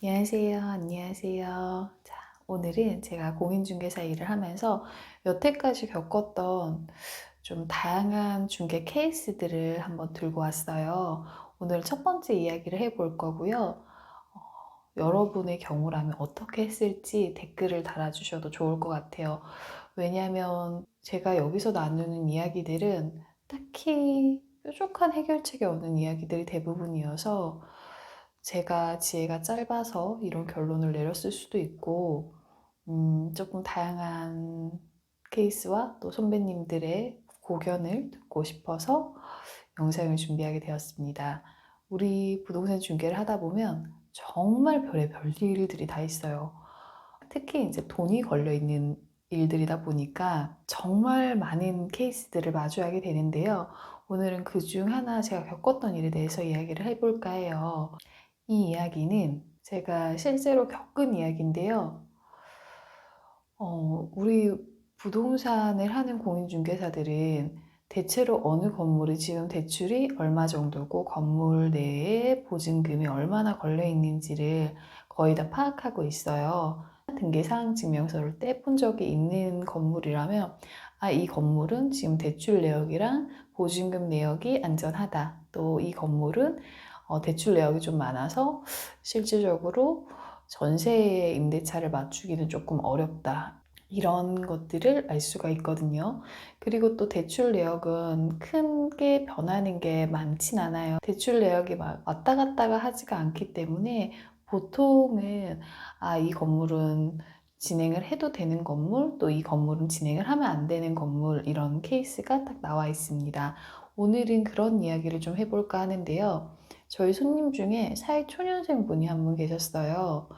안녕하세요. 안녕하세요. 자, 오늘은 제가 공인중개사 일을 하면서 여태까지 겪었던 좀 다양한 중개 케이스들을 한번 들고 왔어요. 오늘 첫 번째 이야기를 해볼 거고요. 여러분의 경우라면 어떻게 했을지 댓글을 달아주셔도 좋을 것 같아요. 왜냐하면 제가 여기서 나누는 이야기들은 딱히 뾰족한 해결책이 없는 이야기들이 대부분이어서 제가 지혜가 짧아서 이런 결론을 내렸을 수도 있고, 조금 다양한 케이스와 또 선배님들의 고견을 듣고 싶어서 영상을 준비하게 되었습니다. 우리 부동산 중개를 하다 보면 정말 별의별 일들이 다 있어요. 특히 이제 돈이 걸려 있는 일들이다 보니까 정말 많은 케이스들을 마주하게 되는데요. 오늘은 그 중 하나 제가 겪었던 일에 대해서 이야기를 해볼까 해요. 이 이야기는 제가 실제로 겪은 이야기인데요. 우리 부동산을 하는 공인중개사들은 대체로 어느 건물이 지금 대출이 얼마 정도고 건물 내에 보증금이 얼마나 걸려 있는지를 거의 다 파악하고 있어요. 등기사항 증명서를 떼본 적이 있는 건물이라면 이 건물은 지금 대출 내역이랑 보증금 내역이 안전하다. 또 이 건물은 대출 내역이 좀 많아서 실질적으로 전세 임대차를 맞추기는 조금 어렵다. 이런 것들을 알 수가 있거든요. 그리고 또 대출 내역은 크게 변하는 게 많진 않아요. 대출 내역이 막 왔다 갔다가 하지가 않기 때문에 보통은 이 건물은 진행을 해도 되는 건물, 또 이 건물은 진행을 하면 안 되는 건물, 이런 케이스가 딱 나와 있습니다. 오늘은 그런 이야기를 좀 해볼까 하는데요. 저희 손님 중에 사회초년생 분이 한 분 계셨어요.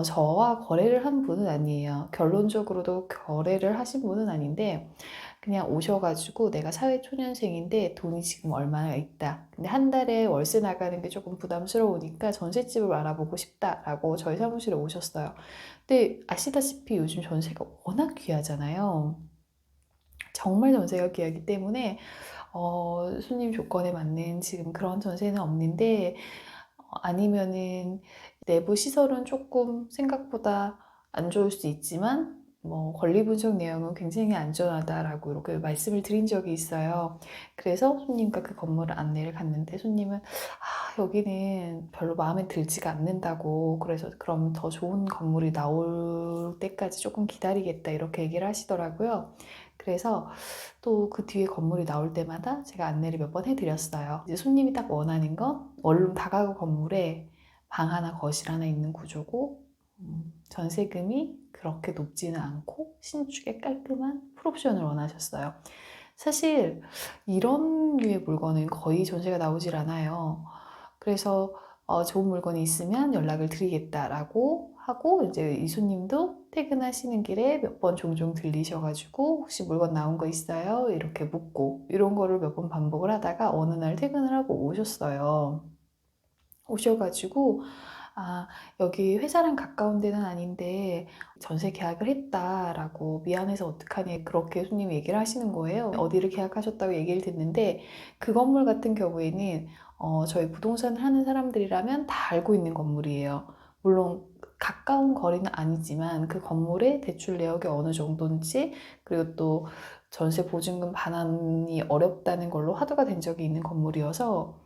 저와 거래를 한 분은 아니에요. 결론적으로도 거래를 하신 분은 아닌데, 그냥 오셔가지고 내가 사회초년생인데 돈이 지금 얼마나 있다. 근데 한 달에 월세 나가는 게 조금 부담스러우니까 전셋집을 알아보고 싶다라고 저희 사무실에 오셨어요. 근데 아시다시피 요즘 전세가 워낙 귀하잖아요. 정말 전세가 귀하기 때문에 손님 조건에 맞는 지금 그런 전세는 없는데, 아니면은 내부 시설은 조금 생각보다 안 좋을 수 있지만 뭐 권리 분석 내용은 굉장히 안전하다라고 이렇게 말씀을 드린 적이 있어요. 그래서 손님과 그 건물을 안내를 갔는데 손님은 여기는 별로 마음에 들지가 않는다고, 그래서 그럼 더 좋은 건물이 나올 때까지 조금 기다리겠다 이렇게 얘기를 하시더라고요. 그래서 또 그 뒤에 건물이 나올 때마다 제가 안내를 몇 번 해드렸어요. 이제 손님이 딱 원하는 건 원룸 다가구 건물에 방 하나, 거실 하나 있는 구조고, 전세금이 그렇게 높지는 않고 신축에 깔끔한 풀옵션을 원하셨어요. 사실 이런 류의 물건은 거의 전세가 나오질 않아요. 그래서 좋은 물건이 있으면 연락을 드리겠다라고 하고, 이제 이 손님도 퇴근하시는 길에 몇 번 종종 들리셔가지고 혹시 물건 나온 거 있어요? 이렇게 묻고, 이런 거를 몇 번 반복을 하다가 어느 날 퇴근을 하고 오셨어요. 오셔가지고 여기 회사랑 가까운 데는 아닌데 전세 계약을 했다라고, 미안해서 어떡하니 그렇게 손님이 얘기를 하시는 거예요. 어디를 계약하셨다고 얘기를 듣는데, 그 건물 같은 경우에는 저희 부동산을 하는 사람들이라면 다 알고 있는 건물이에요. 물론 가까운 거리는 아니지만 그 건물의 대출 내역이 어느 정도인지, 그리고 또 전세 보증금 반환이 어렵다는 걸로 화두가 된 적이 있는 건물이어서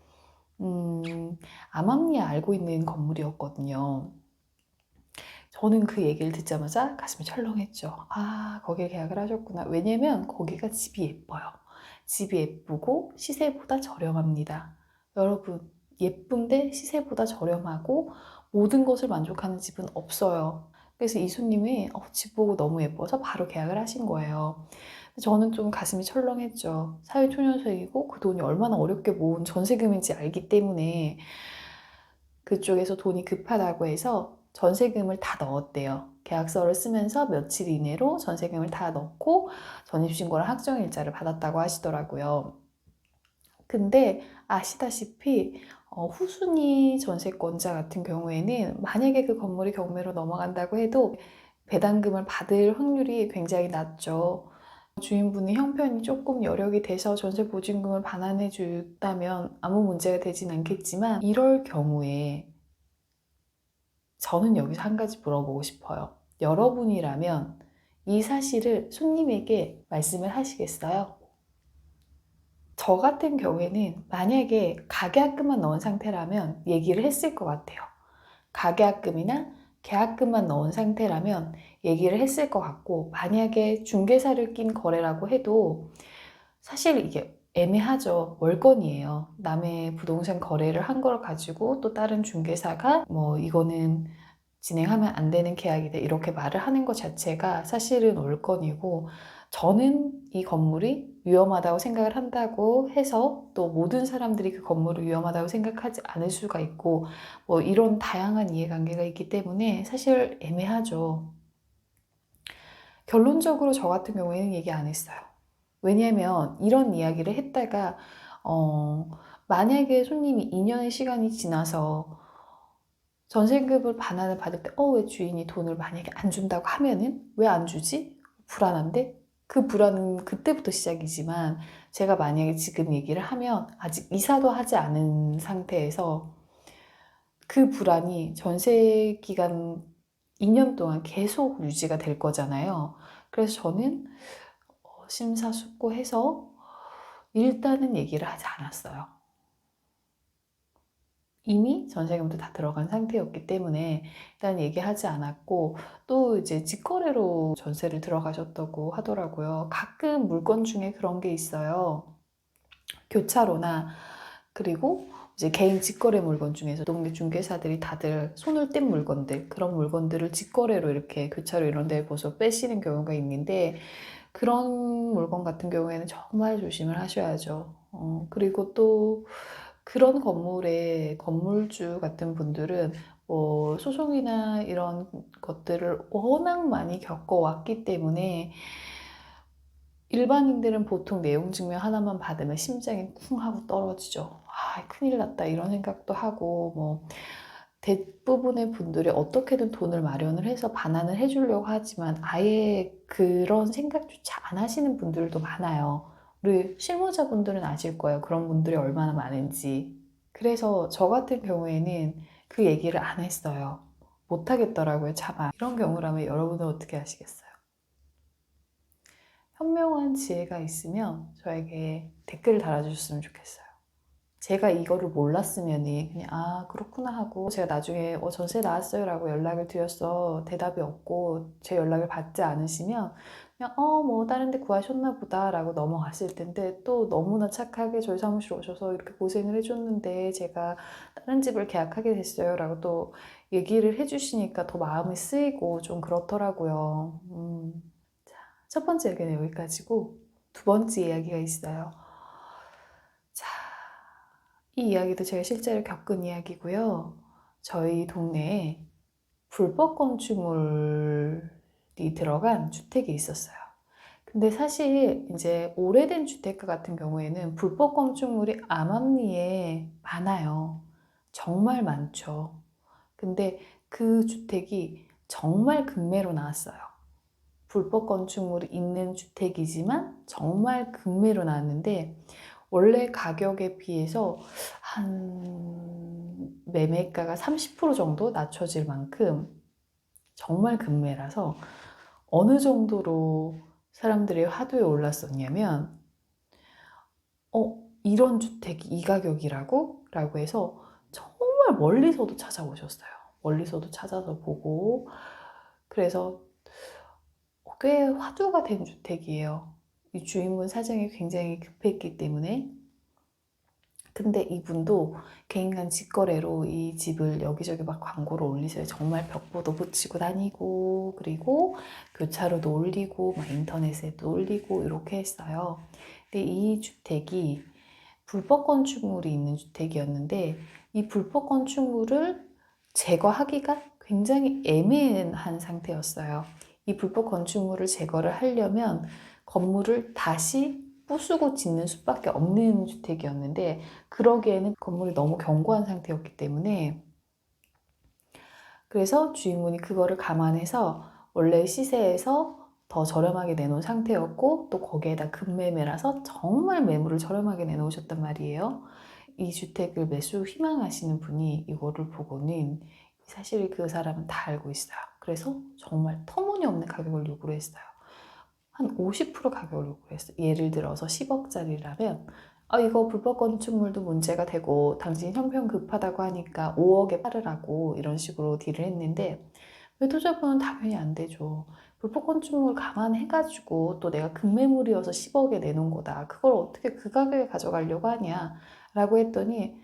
암암리에 알고 있는 건물이었거든요. 저는 그 얘기를 듣자마자 가슴이 철렁했죠. 거기에 계약을 하셨구나. 왜냐면 거기가 집이 예뻐요. 집이 예쁘고 시세보다 저렴합니다. 여러분, 예쁜데 시세보다 저렴하고 모든 것을 만족하는 집은 없어요. 그래서 이 손님이 집 보고 너무 예뻐서 바로 계약을 하신 거예요. 저는 좀 가슴이 철렁했죠. 사회초년생이고 그 돈이 얼마나 어렵게 모은 전세금인지 알기 때문에. 그쪽에서 돈이 급하다고 해서 전세금을 다 넣었대요. 계약서를 쓰면서 며칠 이내로 전세금을 다 넣고 전입신고랑 확정일자를 받았다고 하시더라고요. 근데 아시다시피 후순위 전세권자 같은 경우에는 만약에 그 건물이 경매로 넘어간다고 해도 배당금을 받을 확률이 굉장히 낮죠. 주인분이 형편이 조금 여력이 돼서 전세 보증금을 반환해 줬다면 아무 문제가 되진 않겠지만, 이럴 경우에 저는 여기서 한 가지 물어보고 싶어요. 여러분이라면 이 사실을 손님에게 말씀을 하시겠어요? 저 같은 경우에는 만약에 가계약금만 넣은 상태라면 얘기를 했을 것 같아요. 가계약금이나 계약금만 넣은 상태라면 얘기를 했을 것 같고, 만약에 중개사를 낀 거래라고 해도 사실 이게 애매하죠. 월권이에요. 남의 부동산 거래를 한 걸 가지고 또 다른 중개사가 뭐 이거는 진행하면 안 되는 계약이다 이렇게 말을 하는 것 자체가 사실은 월권이고, 저는 이 건물이 위험하다고 생각을 한다고 해서 또 모든 사람들이 그 건물을 위험하다고 생각하지 않을 수가 있고, 뭐 이런 다양한 이해관계가 있기 때문에 사실 애매하죠. 결론적으로 저 같은 경우에는 얘기 안 했어요. 왜냐면 이런 이야기를 했다가 어, 만약에 손님이 2년의 시간이 지나서 전세금을 반환을 받을 때 왜 주인이 돈을 만약에 안 준다고 하면은 왜 안 주지? 불안한데? 그 불안은 그때부터 시작이지만, 제가 만약에 지금 얘기를 하면 아직 이사도 하지 않은 상태에서 그 불안이 전세 기간 2년 동안 계속 유지가 될 거잖아요. 그래서 저는 심사숙고해서 일단은 얘기를 하지 않았어요. 이미 전세금도 다 들어간 상태였기 때문에 일단 얘기하지 않았고, 또 이제 직거래로 전세를 들어가셨다고 하더라고요. 가끔 물건 중에 그런 게 있어요. 교차로나, 그리고 이제 개인 직거래 물건 중에서 동네 중개사들이 다들 손을 뗀 물건들, 그런 물건들을 직거래로 이렇게 교차로 이런 데에 보서 빼시는 경우가 있는데, 그런 물건 같은 경우에는 정말 조심을 하셔야죠. 그리고 또 그런 건물의 건물주 같은 분들은 뭐 소송이나 이런 것들을 워낙 많이 겪어왔기 때문에, 일반인들은 보통 내용 증명 하나만 받으면 심장이 쿵 하고 떨어지죠. 큰일 났다 이런 생각도 하고, 뭐 대부분의 분들이 어떻게든 돈을 마련을 해서 반환을 해주려고 하지만 아예 그런 생각조차 안 하시는 분들도 많아요. 우리 실무자분들은 아실 거예요. 그런 분들이 얼마나 많은지. 그래서 저 같은 경우에는 그 얘기를 안 했어요. 못 하겠더라고요, 차마. 이런 경우라면 여러분은 어떻게 하시겠어요? 현명한 지혜가 있으면 저에게 댓글을 달아주셨으면 좋겠어요. 제가 이거를 몰랐으면은 그냥 그렇구나 하고, 제가 나중에 전세 나왔어요 라고 연락을 드렸어 대답이 없고 제 연락을 받지 않으시면 그냥 뭐 다른 데 구하셨나 보다 라고 넘어갔을 텐데, 또 너무나 착하게 저희 사무실 오셔서 이렇게 고생을 해줬는데 제가 다른 집을 계약하게 됐어요 라고 또 얘기를 해주시니까 더 마음이 쓰이고 좀 그렇더라고요. 첫 번째 얘기는 여기까지고, 두 번째 이야기가 있어요. 자, 이 이야기도 제가 실제로 겪은 이야기고요. 저희 동네에 불법 건축물이 들어간 주택이 있었어요. 근데 사실 이제 오래된 주택가 같은 경우에는 불법 건축물이 암암리에 많아요. 정말 많죠. 근데 그 주택이 정말 급매로 나왔어요. 불법 건축물이 있는 주택이지만 정말 급매로 나왔는데, 원래 가격에 비해서 한 매매가가 30% 정도 낮춰질 만큼 정말 급매라서, 어느 정도로 사람들의 화두에 올랐었냐면 이런 주택이 이 가격이라고? 라고 해서 정말 멀리서도 찾아오셨어요. 멀리서도 찾아서 보고, 그래서 꽤 화두가 된 주택이에요. 이 주인분 사정이 굉장히 급했기 때문에. 근데 이분도 개인간 직거래로 이 집을 여기저기 막 광고를 올리세요. 정말 벽보도 붙이고 다니고, 그리고 교차로도 올리고, 막 인터넷에도 올리고, 이렇게 했어요. 근데 이 주택이 불법 건축물이 있는 주택이었는데, 이 불법 건축물을 제거하기가 굉장히 애매한 상태였어요. 이 불법 건축물을 제거를 하려면 건물을 다시 부수고 짓는 수밖에 없는 주택이었는데, 그러기에는 건물이 너무 견고한 상태였기 때문에, 그래서 주인분이 그거를 감안해서 원래 시세에서 더 저렴하게 내놓은 상태였고, 또 거기에다 급매매라서 정말 매물을 저렴하게 내놓으셨단 말이에요. 이 주택을 매수 희망하시는 분이 이거를 보고는 사실 그 사람은 다 알고 있어요. 그래서 정말 터무니없는 가격을 요구를 했어요. 한 50% 가격을 요구를 했어요. 예를 들어서 10억짜리라면 이거 불법 건축물도 문제가 되고 당신 형편 급하다고 하니까 5억에 팔으라고 이런 식으로 딜을 했는데 매도자분은 당연히 안 되죠. 불법 건축물 감안해가지고 또 내가 급매물이어서 10억에 내놓은 거다. 그걸 어떻게 그 가격에 가져가려고 하냐 라고 했더니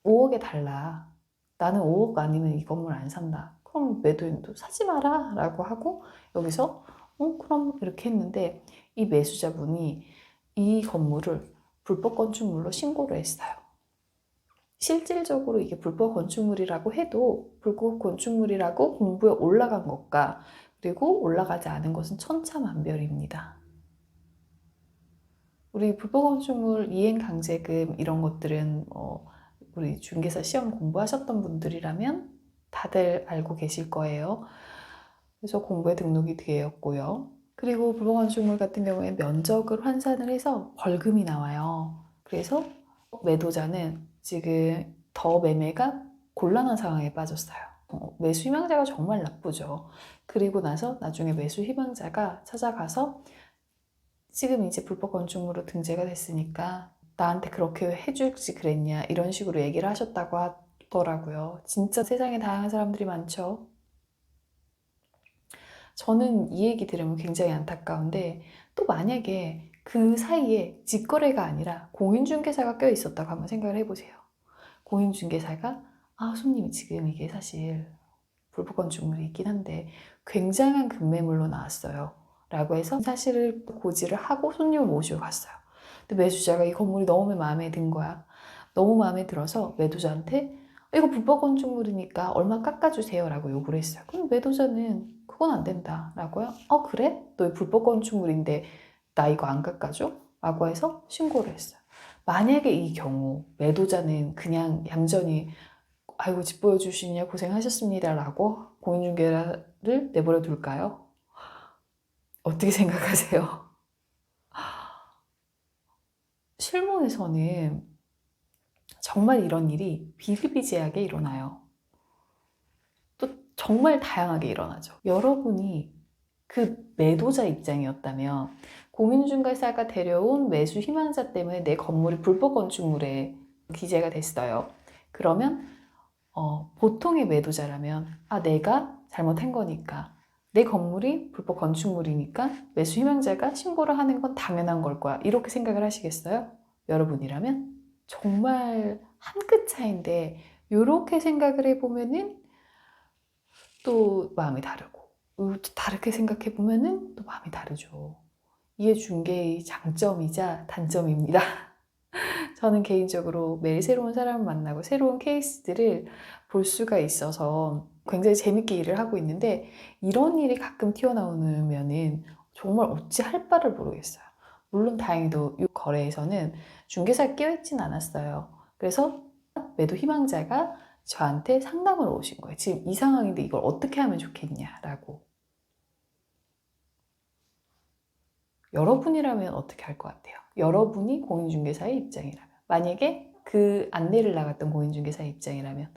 5억에 달라. 나는 5억 아니면 이 건물 안 산다. 그럼 매도인도 사지 마라 라고 하고 여기서 그럼 이렇게 했는데 이 매수자분이 이 건물을 불법 건축물로 신고를 했어요. 실질적으로 이게 불법 건축물이라고 해도 불법 건축물이라고 공부에 올라간 것과 그리고 올라가지 않은 것은 천차만별입니다. 우리 불법 건축물 이행강제금 이런 것들은 우리 중개사 시험 공부하셨던 분들이라면 다들 알고 계실 거예요. 그래서 공부에 등록이 되었고요. 그리고 불법 건축물 같은 경우에 면적을 환산을 해서 벌금이 나와요. 그래서 매도자는 지금 더 매매가 곤란한 상황에 빠졌어요. 매수 희망자가 정말 나쁘죠. 그리고 나서 나중에 매수 희망자가 찾아가서 지금 이제 불법 건축물로 등재가 됐으니까 나한테 그렇게 해줄지 그랬냐 이런 식으로 얘기를 하셨다고 하더라고요. 진짜 세상에 다양한 사람들이 많죠. 저는 이 얘기 들으면 굉장히 안타까운데 또 만약에 그 사이에 직거래가 아니라 공인중개사가 껴 있었다고 한번 생각을 해보세요. 공인중개사가 손님이 지금 이게 사실 불법 건축물이 있긴 한데 굉장한 급매물로 나왔어요 라고 해서 사실을 고지를 하고 손님을 모시고 갔어요. 근데 매수자가 이 건물이 너무 마음에 든 거야. 너무 마음에 들어서 매도자한테 이거 불법 건축물이니까 얼마 깎아주세요 라고 요구를 했어요. 그럼 매도자는 그건 안 된다 라고요. 그래? 너 불법 건축물인데 나 이거 안 깎아줘? 라고 해서 신고를 했어요. 만약에 이 경우 매도자는 그냥 얌전히 아이고 집 보여주시냐 고생하셨습니다 라고 공인중개를 내버려 둘까요? 어떻게 생각하세요? 실무에서는 정말 이런 일이 비일비재하게 일어나요. 또 정말 다양하게 일어나죠. 여러분이 그 매도자 입장이었다면 공인중개사가 데려온 매수 희망자 때문에 내 건물이 불법 건축물에 기재가 됐어요. 그러면 보통의 매도자라면 내가 잘못한 거니까 내 건물이 불법 건축물이니까 매수 희망자가 신고를 하는 건 당연한 걸 거야. 이렇게 생각을 하시겠어요? 여러분이라면? 정말 한 끗 차이인데 이렇게 생각을 해보면은 또 마음이 다르고 또 다르게 생각해 보면은 또 마음이 다르죠. 이게 중개의 장점이자 단점입니다. 저는 개인적으로 매일 새로운 사람을 만나고 새로운 케이스들을 볼 수가 있어서 굉장히 재밌게 일을 하고 있는데 이런 일이 가끔 튀어나오면은 정말 어찌 할 바를 모르겠어요. 물론 다행히도 이 거래에서는 중개사가 끼어있진 않았어요. 그래서 매도 희망자가 저한테 상담을 오신 거예요. 지금 이 상황인데 이걸 어떻게 하면 좋겠냐라고. 여러분이라면 어떻게 할 것 같아요? 여러분이 공인중개사의 입장이라면. 만약에 그 안내를 나갔던 공인중개사의 입장이라면.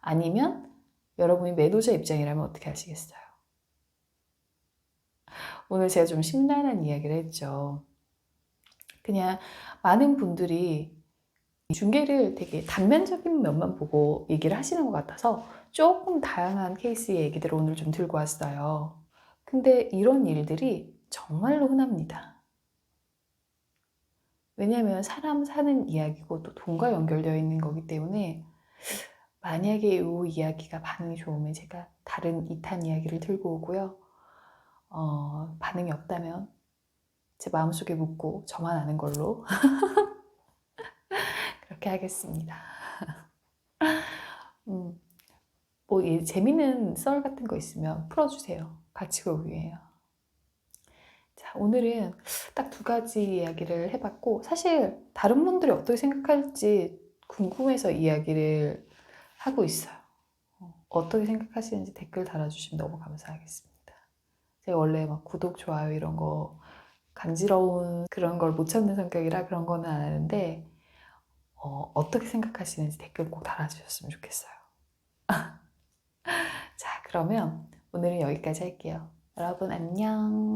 아니면 여러분이 매도자 입장이라면 어떻게 하시겠어요? 오늘 제가 좀 심란한 이야기를 했죠. 그냥 많은 분들이 중개를 되게 단면적인 면만 보고 얘기를 하시는 것 같아서 조금 다양한 케이스의 얘기들을 오늘 좀 들고 왔어요. 근데 이런 일들이 정말로 흔합니다. 왜냐하면 사람 사는 이야기고 또 돈과 연결되어 있는 거기 때문에 만약에 이 이야기가 반응이 좋으면 제가 다른 2탄 이야기를 들고 오고요. 반응이 없다면 제 마음속에 묻고 저만 아는 걸로 그렇게 하겠습니다. 뭐 재밌는 썰 같은 거 있으면 풀어주세요. 같이 공유해요. 자, 오늘은 딱 2가지 이야기를 해봤고 사실 다른 분들이 어떻게 생각할지 궁금해서 이야기를 하고 있어요. 어떻게 생각하시는지 댓글 달아주시면 너무 감사하겠습니다. 제가 원래 막 구독, 좋아요 이런 거 간지러운 그런 걸 못 참는 성격이라 그런 거는 안 하는데 어떻게 생각하시는지 댓글 꼭 달아주셨으면 좋겠어요. 그러면 오늘은 여기까지 할게요. 여러분 안녕.